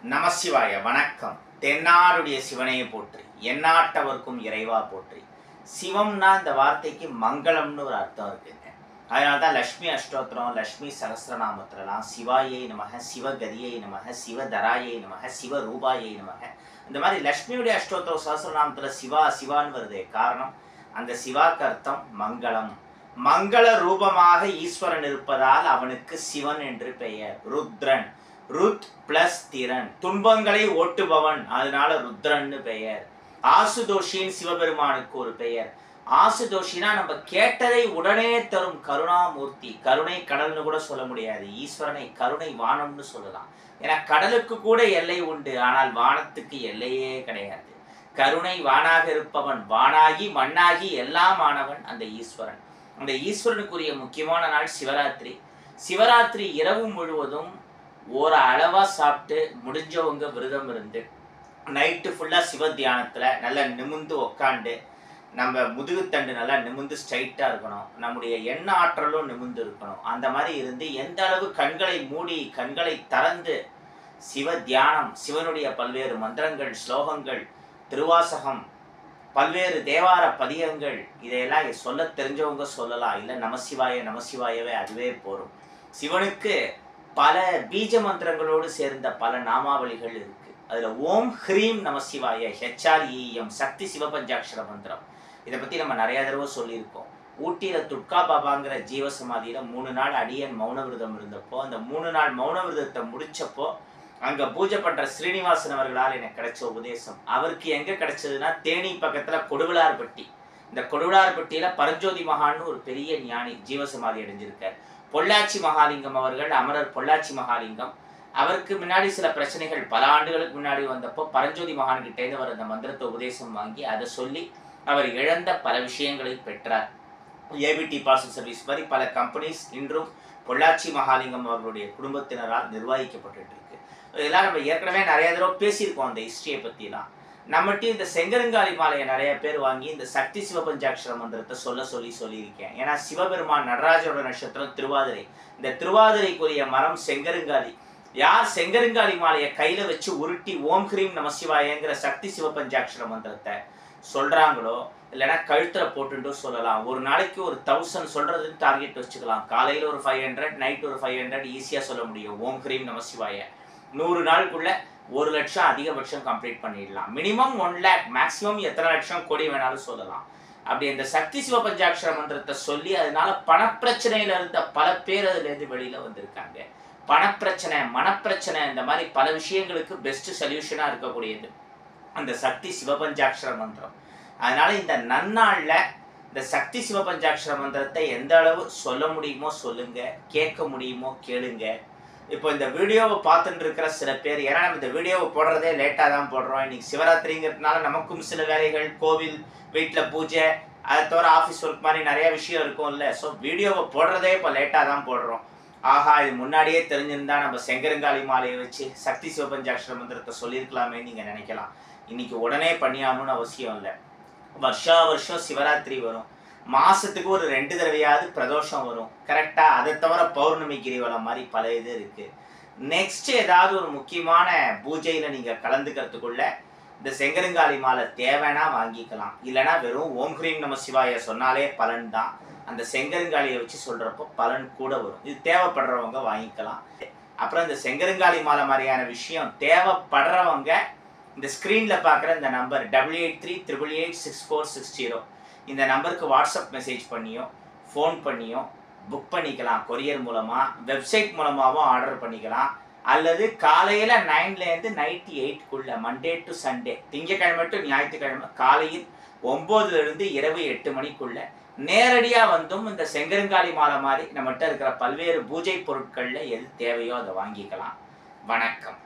நமசிவாய வணக்கம். தென்னாடுடைய சிவனையை போற்றி, எந்நாட்டவர்க்கும் இறைவா போற்றி. சிவம்னா இந்த வார்த்தைக்கு மங்களம்னு ஒரு அர்த்தம் இருக்குங்க. அதனால தான் லக்ஷ்மி அஷ்டோத்திரம், லக்ஷ்மி சகஸ்ரநாமத்திலலாம் சிவாயை நமக, சிவகதியை நமக, சிவதராயை நமக, சிவரூபாயை நமக, இந்த மாதிரி லக்ஷ்மியுடைய அஷ்டோத்திரம் சகஸ்ரநாமத்தில் சிவா சிவான்னு வருது. காரணம், அந்த சிவாக்கு அர்த்தம் மங்களம். மங்கள ரூபமாக ஈஸ்வரன் இருப்பதால் அவனுக்கு சிவன் என்று பெயர். ருத்ரன், ருத் பிளஸ் திறன், துன்பங்களை ஓட்டுபவன், அதனால ருத்ரன்னு பெயர். ஆசுதோஷின் சிவபெருமானுக்கு ஒரு பெயர். ஆசுதோஷினா நம்ம கேட்டதை உடனே தரும் கருணாமூர்த்தி. கருணை கடல்னு கூட சொல்ல முடியாது, ஈஸ்வரனை கருணை வானம்னு சொல்லலாம். ஏன்னா கடலுக்கு கூட எல்லை உண்டு, ஆனால் வானத்துக்கு எல்லையே கிடையாது. கருணை வானாக இருப்பவன், வானாகி மண்ணாகி எல்லாம் ஆனவன் அந்த ஈஸ்வரன். அந்த ஈஸ்வரனுக்குரிய முக்கியமான நாள் சிவராத்திரி. சிவராத்திரி இரவு முழுவதும் ஒரு அளவா சாப்பிட்டு முடிஞ்சவங்க விரதம் இருந்து நைட்டு ஃபுல்லாக சிவ தியானத்தில் நல்லா நிமிந்து உக்காண்டு, நம்ம முதுகுத்தண்டு நல்லா நிமிந்து ஸ்ட்ரைட்டாக இருக்கணும், நம்முடைய எண்ண ஆற்றலும் நிமிந்து இருக்கணும். அந்த மாதிரி இருந்து எந்த அளவு கண்களை மூடி கண்களை திறந்து சிவ தியானம், சிவனுடைய பல்வேறு மந்திரங்கள், ஸ்லோகங்கள், திருவாசகம், பல்வேறு தேவார பதிகங்கள், இதையெல்லாம் சொல்ல தெரிஞ்சவங்க சொல்லலாம். இல்லை நமசிவாய நமசிவாயவே அதுவே போரும். சிவனுக்கு பல பீஜ மந்திரங்களோடு சேர்ந்த பல நாமாவளிகள் இருக்கு. அதுல ஓம் ஹ்ரீம் நமசிவாய, HREM, சக்தி சிவபஞ்சாட்சர மந்திரம். இதை பத்தி நம்ம நிறைய தடவை சொல்லியிருக்கோம். ஊட்டியில துட்கா பாபாங்கிற ஜீவசமாதியில 3 நாள் அடியன் மௌன விரதம் இருந்தப்போ, அந்த 3 நாள் மௌன விரதத்தை முடிச்சப்போ அங்க பூஜை பண்ற ஸ்ரீனிவாசன் அவர்களால் எனக்கு கிடைச்ச உபதேசம். அவருக்கு எங்க கிடைச்சதுன்னா, தேனி பக்கத்துல கொடுவிலார்பட்டி. இந்த கொடுவிலார்பட்டியில பரஞ்சோதி மகான்னு ஒரு பெரிய ஞானி ஜீவசமாதி அடைஞ்சிருக்கார். பொள்ளாச்சி மகாலிங்கம் அவர்கள், அமரர் பொள்ளாச்சி மகாலிங்கம், அவருக்கு முன்னாடி சில பிரச்சனைகள் பல ஆண்டுகளுக்கு முன்னாடி வந்தப்போ பரஞ்சோதி மகான்கிட்டேருந்து அவர் அந்த மந்திரத்தை உபதேசம் வாங்கி அதை சொல்லி அவர் இழந்த பல விஷயங்களை பெற்றார். ஏபிடி பார்சல் சர்வீஸ் மாதிரி பல கம்பெனிஸ் இன்றும் பொள்ளாச்சி மகாலிங்கம் அவர்களுடைய குடும்பத்தினரால் நிர்வகிக்கப்பட்டு இருக்கு. இதெல்லாம் நம்ம ஏற்கனவே நிறைய தடவை பேசியிருக்கோம் அந்த ஹிஸ்டரியை பற்றிலாம். நம்மகிட்ட இந்த செங்கருங்காலி மாலையை நிறைய பேர் வாங்கி இந்த சக்தி சிவபஞ்சாட்சர மந்திரத்தை சொல்லியிருக்கேன். ஏன்னா சிவபெருமான் நடராஜோட நட்சத்திரம் திருவாதிரை. இந்த திருவாதிரைக்குரிய மரம் செங்கருங்காலி. யார் செங்கருங்காலி மாலையை கையில வச்சு உருட்டி ஓம் ஹ்ரீம் நமசிவாயங்கிற சக்தி சிவபஞ்சாட்சர மந்திரத்தை சொல்றாங்களோ, இல்லைன்னா கழுத்துல போட்டுட்டு சொல்லலாம். ஒரு நாளைக்கு ஒரு 1000 சொல்றதுன்னு டார்கெட் வச்சுக்கலாம். காலையில ஒரு 500, நைட் ஒரு 500 ஈஸியா சொல்ல முடியும். ஓம் ஹ்ரீம் நமசிவாய 100 நாளுக்குள்ள 1 லட்சம் அதிகபட்சம் கம்ப்ளீட் பண்ணிடலாம். மினிமம் 1 lakh, மேக்சிமம் எத்தனை லட்சம் கோடி வேணாலும் சொல்லலாம். அப்படி இந்த சக்தி சிவபஞ்சாட்சர மந்திரத்தை சொல்லி அதனால பணப்பிரச்சனையில இருந்த பல பேர் அதுல இருந்து வெளியில வந்திருக்காங்க. பணப்பிரச்சனை, மனப்பிரச்சனை, இந்த மாதிரி பல விஷயங்களுக்கு பெஸ்ட் சொல்யூஷனா இருக்கக்கூடியது அந்த சக்தி சிவபஞ்சாட்சர மந்திரம். அதனால இந்த நன்னாள்ல இந்த சக்தி சிவபஞ்சாட்சர மந்திரத்தை எந்த அளவு சொல்ல முடியுமோ சொல்லுங்க, கேட்க முடியுமோ கேளுங்க. இப்போ இந்த வீடியோவை பார்த்துட்டு இருக்கிற சில பேர், ஏன்னா நம்ம இந்த வீடியோவை போடுறதே லேட்டாக தான் போடுறோம். இன்னைக்கு சிவராத்திரிங்கிறதுனால நமக்கும் சில வேலைகள், கோவில், வீட்டில் பூஜை, அதை தவிர ஆஃபீஸ் ஒர்க் மாதிரி நிறைய விஷயம் இருக்கும்ல. ஸோ வீடியோவை போடுறதே இப்போ லேட்டாக தான் போடுறோம். ஆஹா, இது முன்னாடியே தெரிஞ்சிருந்தா நம்ம செங்கருங்காலி மாலையை வச்சு சக்தி சிவபஞ்சாட்சர மந்திரத்தை சொல்லியிருக்கலாமே நீங்கள் நினைக்கலாம். இன்னைக்கு உடனே பண்ணியாகணும்னு அவசியம் இல்லை. வருஷா வருஷம் சிவராத்திரி வரும், மாசத்துக்கு ஒரு 2 தடவையாவது பிரதோஷம் வரும் கரெக்டா. அதை தவிர பௌர்ணமி கிரிவலம் மாதிரி பல இது இருக்கு. நெக்ஸ்ட் ஏதாவது ஒரு முக்கியமான பூஜையில நீங்க கலந்துக்கிறதுக்குள்ள இந்த செங்கருங்காலி மாலை தேவைன்னா வாங்கிக்கலாம். இல்லைன்னா வெறும் ஓம் ஹ்ரீம் நம சிவாய சொன்னாலே பலன் தான். அந்த செங்கருங்காலியை வச்சு சொல்றப்போ பலன் கூட வரும். இது தேவைப்படுறவங்க வாங்கிக்கலாம். அப்புறம் இந்த செங்கருங்காலி மாலை மாதிரியான விஷயம் தேவைப்படுறவங்க இந்த ஸ்கிரீன்ல பாக்குற இந்த நம்பர் 8838886460 இந்த நம்பருக்கு வாட்ஸ்அப் மெசேஜ் பண்ணியோ ஃபோன் பண்ணியோ புக் பண்ணிக்கலாம். கொரியர் மூலமாக, வெப்சைட் மூலமாகவும் ஆர்டர் பண்ணிக்கலாம். அல்லது காலையில் 9லேருந்து நைட்டு 8க்குள்ள, மண்டே டு சண்டே, திங்கக்கிழமை டு ஞாயிற்றுக்கிழமை காலையில் 9லேருந்து இரவு 8 மணிக்குள்ள நேரடியாக வந்தும் இந்த செங்கருங்காலி மாலை மாதிரி நம்மகிட்ட இருக்கிற பல்வேறு பூஜை பொருட்களில் எது தேவையோ அதை வாங்கிக்கலாம். வணக்கம்.